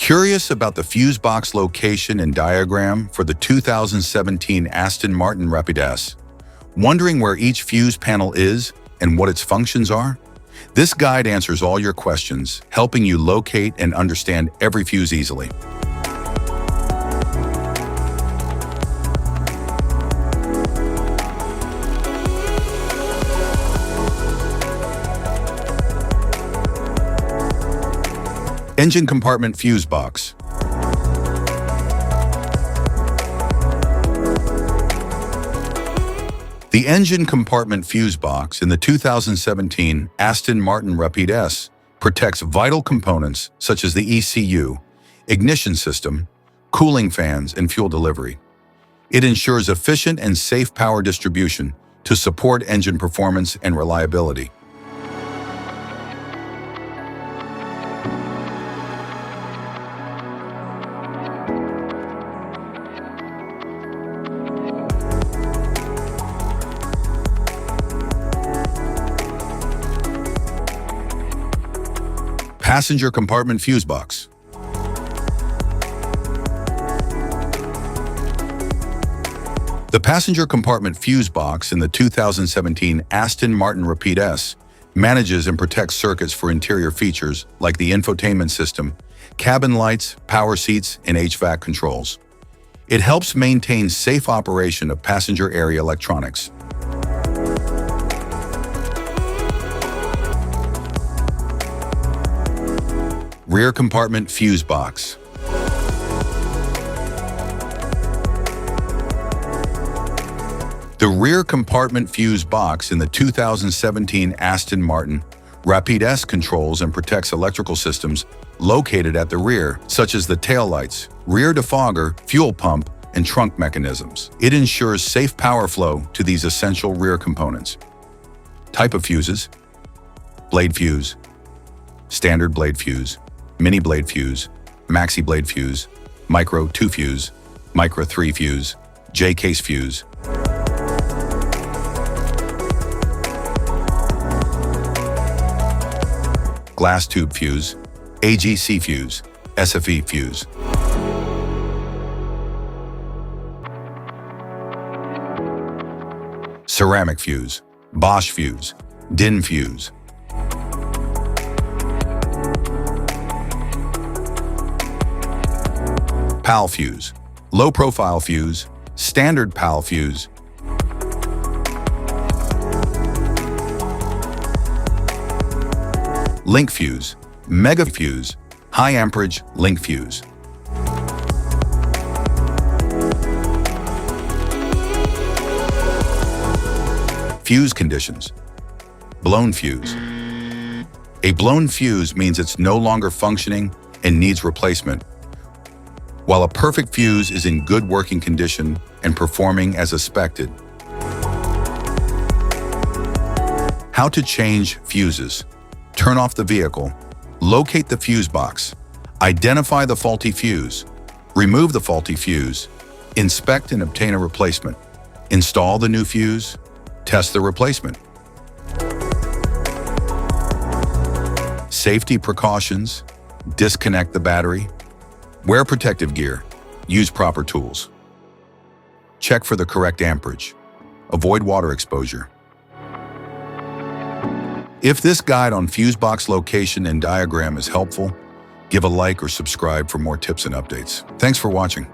Curious about the fuse box location and diagram for the 2017 Aston Martin Rapide S? Wondering where each fuse panel is and what its functions are? This guide answers all your questions, helping you locate and understand every fuse easily. Engine compartment fuse box. The engine compartment fuse box in the 2017 Aston Martin Rapide S protects vital components such as the ECU, ignition system, cooling fans, and fuel delivery. It ensures efficient and safe power distribution to support engine performance and reliability. Passenger compartment fuse box. The passenger compartment fuse box in the 2017 Aston Martin Rapide S manages and protects circuits for interior features like the infotainment system, cabin lights, power seats, and HVAC controls. It helps maintain safe operation of passenger area electronics. Rear compartment fuse box. The rear compartment fuse box in the 2017 Aston Martin Rapide S controls and protects electrical systems located at the rear, such as the taillights, rear defogger, fuel pump, and trunk mechanisms. It ensures safe power flow to these essential rear components. Type of fuses: blade fuse, standard blade fuse, mini blade fuse, maxi blade fuse, micro 2 fuse, micro 3 fuse, J-case fuse. Glass tube fuse, AGC fuse, SFE fuse. Ceramic fuse, Bosch fuse, DIN fuse. PAL fuse, low profile fuse, standard PAL fuse. Link fuse, mega fuse, high amperage link fuse. Fuse conditions. Blown fuse. A blown fuse means it's no longer functioning and needs replacement, while a perfect fuse is in good working condition and performing as expected. How to change fuses. Turn off the vehicle, locate the fuse box, identify the faulty fuse, remove the faulty fuse, inspect and obtain a replacement, install the new fuse, test the replacement. Safety precautions: disconnect the battery, wear protective gear, use proper tools. Check for the correct amperage, avoid water exposure. If this guide on fuse box location and diagram is helpful, give a like or subscribe for more tips and updates. Thanks for watching.